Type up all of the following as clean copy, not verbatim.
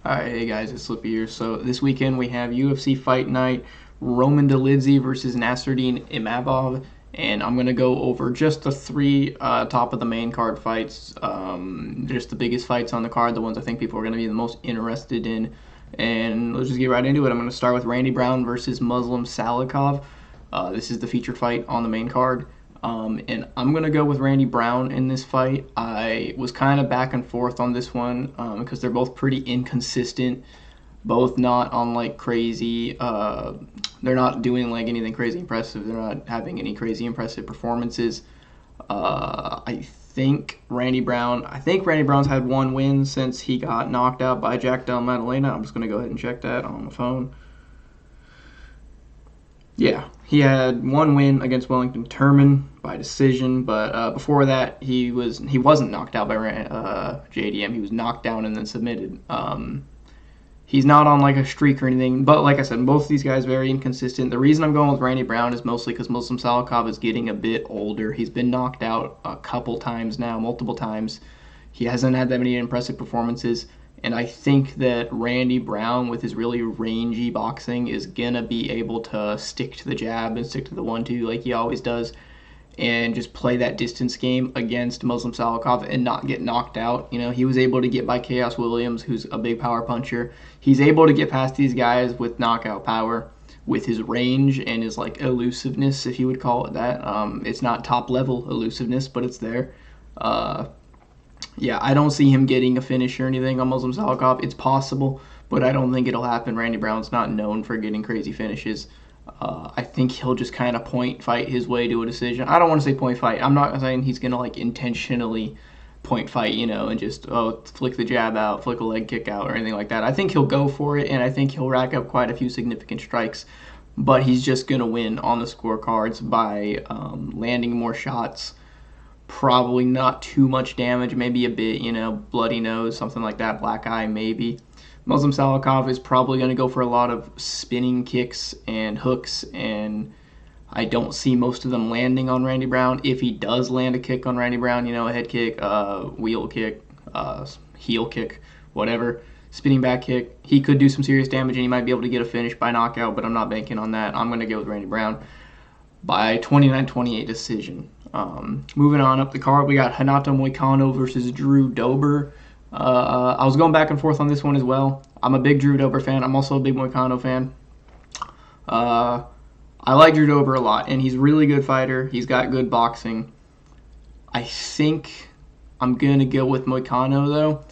Alright, hey guys, it's Slippy here. So this weekend we have UFC Fight Night, Roman Dolidze versus Nasruddin Imavov, and I'm gonna go over just the three top of the main card fights, just the biggest fights on the card, the ones I think people are gonna be the most interested in. And let's just get right into it. I'm gonna start with Randy Brown versus Muslim Salikov. This is the featured fight on the main card. And I'm going to go with Randy Brown in this fight. I was kind of back and forth on this one because they're both pretty inconsistent, both not on like crazy, they're not doing like anything crazy impressive. They're not having any crazy impressive performances. I think Randy Brown's had one win since he got knocked out by Jack Del Maddalena. I'm just going to go ahead and check that on the phone. Yeah, he had one win against Wellington Turman by decision, but before that he wasn't knocked out by JDM. He was knocked down and then submitted. He's not on like a streak or anything, but like I said, both of these guys very inconsistent. The reason I'm going with Randy Brown is mostly because Muslim Salikov is getting a bit older. He's been knocked out a couple times now, multiple times. He hasn't had that many impressive performances. And I think that Randy Brown, with his really rangy boxing, is going to be able to stick to the jab and stick to the 1-2 like he always does and just play that distance game against Muslim Salikov and not get knocked out. You know, he was able to get by Chaos Williams, who's a big power puncher. He's able to get past these guys with knockout power, with his range and his like elusiveness, if you would call it that. It's not top level elusiveness, but it's there. Yeah, I don't see him getting a finish or anything on Muslim Salikov. It's possible, but I don't think it'll happen. Randy Brown's not known for getting crazy finishes. I think he'll just kind of point fight his way to a decision. I don't want to say point fight. I'm not saying he's going to like intentionally point fight, you know, and just flick the jab out, flick a leg kick out or anything like that. I think he'll go for it, and I think he'll rack up quite a few significant strikes, but he's just going to win on the scorecards by landing more shots. Probably not too much damage, maybe a bit, you know, bloody nose, something like that, black eye maybe. Muslim Salikov is probably going to go for a lot of spinning kicks and hooks, and I don't see most of them landing on Randy Brown. If he does land a kick on Randy Brown, you know, a head kick, wheel kick, heel kick, whatever, spinning back kick, he could do some serious damage and he might be able to get a finish by knockout, but I'm not banking on that. I'm going to go with Randy Brown by 29-28 decision. Moving on up the card, we got Renato Moicano versus Drew Dober. I was going back and forth on this one as well. I'm a big Drew Dober fan. I'm also a big Moicano fan. I like Drew Dober a lot, and he's a really good fighter. He's got good boxing. I think I'm going to go with Moicano, though.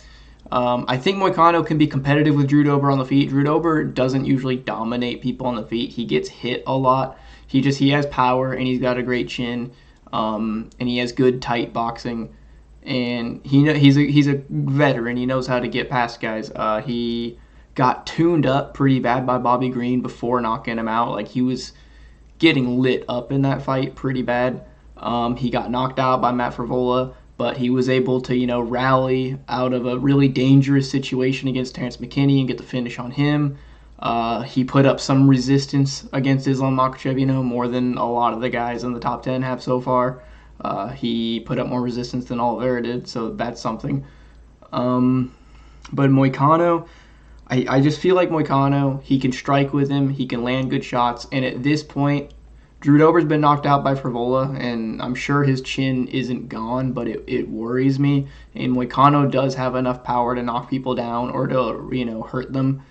I think Moicano can be competitive with Drew Dober on the feet. Drew Dober doesn't usually dominate people on the feet. He gets hit a lot. He has power, and he's got a great chin, and he has good, tight boxing. And he's a veteran. He knows how to get past guys. He got tuned up pretty bad by Bobby Green before knocking him out. Like, he was getting lit up in that fight pretty bad. He got knocked out by Matt Frevola, but he was able to, you know, rally out of a really dangerous situation against Terrence McKinney and get the finish on him. He put up some resistance against Islam Makhachev, you know, more than a lot of the guys in the top 10 have so far. He put up more resistance than Oliveira did, so that's something. But Moicano, I just feel like Moicano, he can strike with him, he can land good shots, and at this point, Drew Dober's been knocked out by Frevola, and I'm sure his chin isn't gone, but it worries me. And Moicano does have enough power to knock people down or to, you know, hurt them.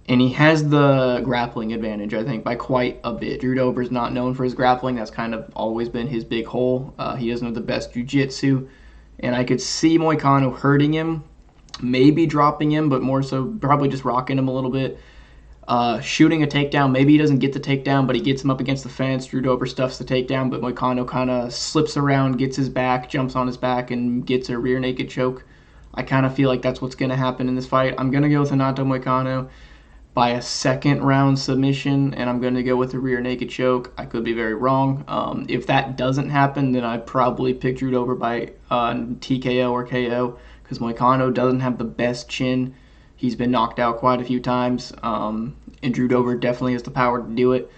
And he has the grappling advantage, I think, by quite a bit. Drew Dober's not known for his grappling. That's kind of always been his big hole. He doesn't have the best jiu-jitsu. And I could see Moicano hurting him, maybe dropping him, but more so probably just rocking him a little bit. Shooting a takedown. Maybe he doesn't get the takedown, but he gets him up against the fence. Drew Dober stuffs the takedown, but Moicano kind of slips around, gets his back, jumps on his back, and gets a rear naked choke. I kind of feel like that's what's going to happen in this fight. I'm going to go with Renato Moicano by a second round submission, and I'm going to go with a rear naked choke. I could be very wrong. If that doesn't happen, then I'd probably pick Drew Dober by TKO or KO, because Moicano doesn't have the best chin. He's been knocked out quite a few times, and Drew Dober definitely has the power to do it.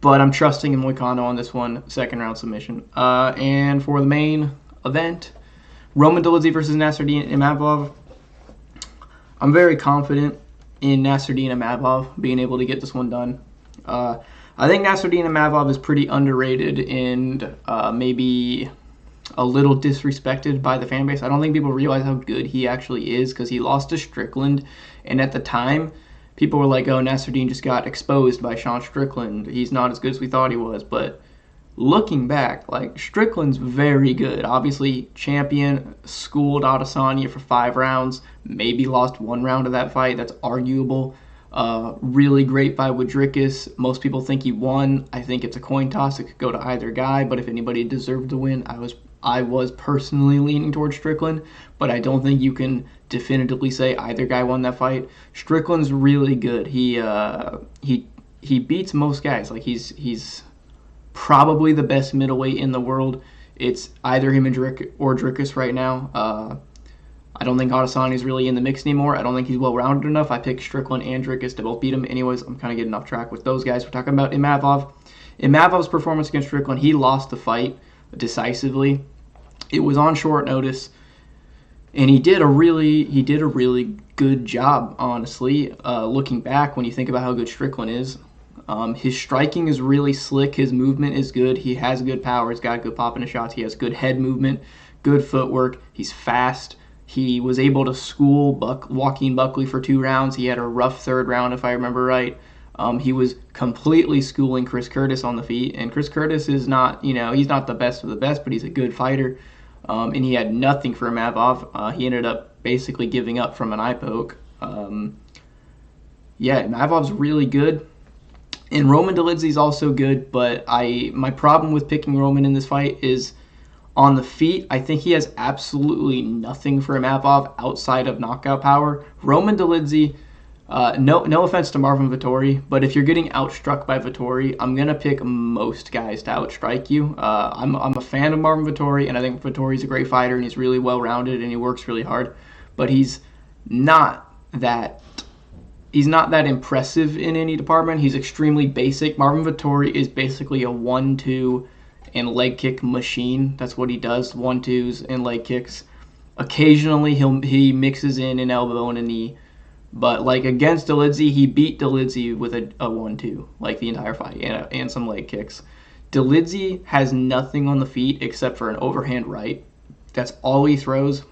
But I'm trusting in Moicano on this one, second round submission. And for the main event, Roman Dolidze versus Nasruddin Imavov. I'm very confident in Nasruddin Imavov being able to get this one done. I think Nasruddin Imavov is pretty underrated and maybe a little disrespected by the fan base. I don't think people realize how good he actually is because he lost to Strickland, and at the time, people were like, "Oh, Nasruddin just got exposed by Sean Strickland. He's not as good as we thought he was." But looking back, like Strickland's very good. Obviously, champion, schooled Adesanya for 5 rounds. Maybe lost 1 round of that fight. That's arguable. Really great fight with Dricus. Most people think he won. I think it's a coin toss. It could go to either guy. But if anybody deserved to win, I was personally leaning towards Strickland. But I don't think you can definitively say either guy won that fight. Strickland's really good. He beats most guys. Like he's probably the best middleweight in the world. It's either him and Dricus right now. I don't think Adesanya's really in the mix anymore. I don't think he's well-rounded enough. I picked Strickland and Dricus to both beat him. Anyways, I'm kind of getting off track with those guys. We're talking about Imavov. Imavov's performance against Strickland, he lost the fight decisively. It was on short notice, and he did a really good job, honestly. Looking back, when you think about how good Strickland is, his striking is really slick. His movement is good. He has good power. He's got good pop in his shots. He has good head movement, good footwork. He's fast. He was able to school Joaquin Buckley for 2 rounds. He had a rough 3rd round, if I remember right. He was completely schooling Chris Curtis on the feet, and Chris Curtis is not, he's not the best of the best, but he's a good fighter. And he had nothing for Imavov. He ended up basically giving up from an eye poke. Imavov's really good. And Roman Dolidze is also good, but my problem with picking Roman in this fight is on the feet. I think he has absolutely nothing for Imavov outside of knockout power. Roman Dolidze, no offense to Marvin Vettori, but if you're getting outstruck by Vettori, I'm going to pick most guys to outstrike you. I'm a fan of Marvin Vettori, and I think Vettori's a great fighter, and he's really well-rounded, and he works really hard, but he's not that impressive in any department. He's extremely basic. Marvin Vettori is basically a 1-2 and leg kick machine. That's what he does, 1-2s and leg kicks. Occasionally he mixes in an elbow and a knee, but like against Dolidze, he beat Dolidze with a 1-2 like the entire fight and some leg kicks. Dolidze has nothing on the feet except for an overhand right. That's all he throws.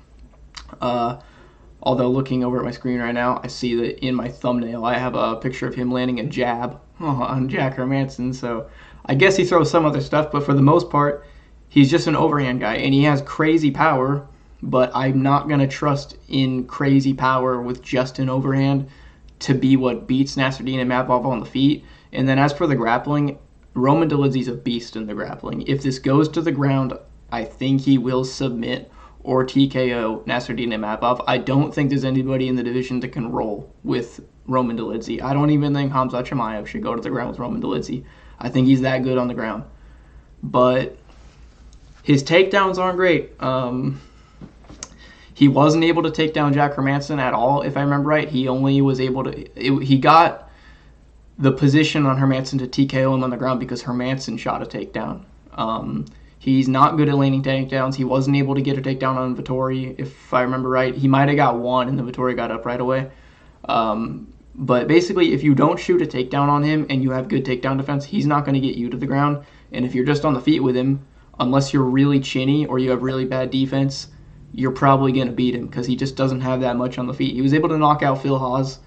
Although looking over at my screen right now, I see that in my thumbnail I have a picture of him landing a jab on Jack Hermansson, so I guess he throws some other stuff, but for the most part, he's just an overhand guy, and he has crazy power, but I'm not going to trust in crazy power with just an overhand to be what beats Nasruddin Imavov on the feet. And then as for the grappling, Roman Dolidze's a beast in the grappling. If this goes to the ground, I think he will submit or TKO Nasruddin Imavov. I don't think there's anybody in the division that can roll with Roman Dolidze. I don't even think Khamzat Chimaev should go to the ground with Roman Dolidze. I think he's that good on the ground. But his takedowns aren't great. He wasn't able to take down Jack Hermansson at all, if I remember right. He only was able to... He got the position on Hermansson to TKO him on the ground because Hermansson shot a takedown. He's not good at landing takedowns. He wasn't able to get a takedown on Vettori, if I remember right. He might have got one, and then Vettori got up right away. But basically, if you don't shoot a takedown on him and you have good takedown defense, he's not going to get you to the ground. And if you're just on the feet with him, unless you're really chinny or you have really bad defense, you're probably going to beat him because he just doesn't have that much on the feet. He was able to knock out Phil Hawes,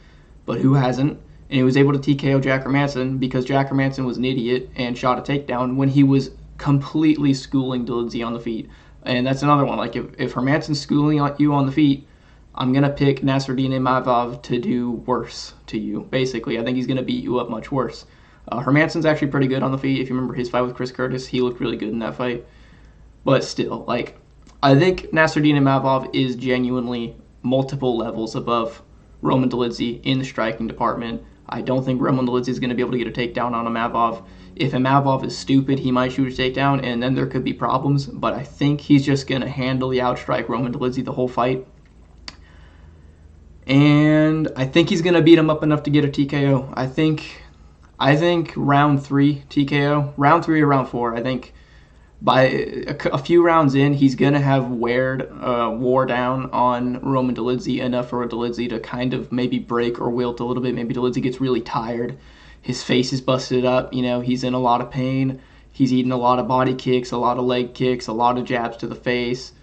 but who hasn't? And he was able to TKO Jack Hermansson because Jack Hermansson was an idiot and shot a takedown when he was completely schooling Dolidze on the feet. And that's another one. Like, if Hermansson's schooling you on the feet, I'm going to pick Nasruddin Imavov to do worse to you. Basically, I think he's going to beat you up much worse. Hermansson's actually pretty good on the feet. If you remember his fight with Chris Curtis, he looked really good in that fight. But still, like, I think Nasruddin Imavov is genuinely multiple levels above Roman Dolidze in the striking department. I don't think Roman Dolidze is going to be able to get a takedown on Imavov. If Imavov is stupid, he might shoot a takedown, and then there could be problems. But I think he's just going to handily outstrike Roman Dolidze the whole fight. And I think he's going to beat him up enough to get a TKO. I think round 3 TKO. Round 3 or round 4. I think by a few rounds in, he's going to have wore down on Roman Dolidze enough for Dolidze to kind of maybe break or wilt a little bit. Maybe Dolidze gets really tired. His face is busted up. He's in a lot of pain. He's eating a lot of body kicks, a lot of leg kicks, a lot of jabs to the face.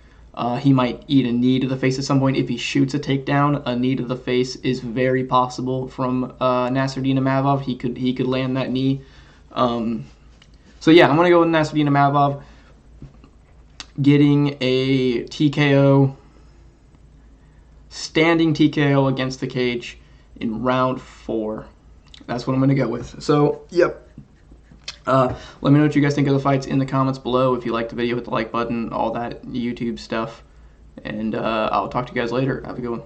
He might eat a knee to the face at some point. If he shoots a takedown, a knee to the face is very possible from Nasruddin Imavov. He could land that knee. So yeah, I'm going to go with Nasruddin Imavov getting a TKO, standing TKO against the cage in round 4. That's what I'm going to go with. So, yep. Let me know what you guys think of the fights in the comments below. If you liked the video, hit the like button, all that YouTube stuff. And I'll talk to you guys later. Have a good one.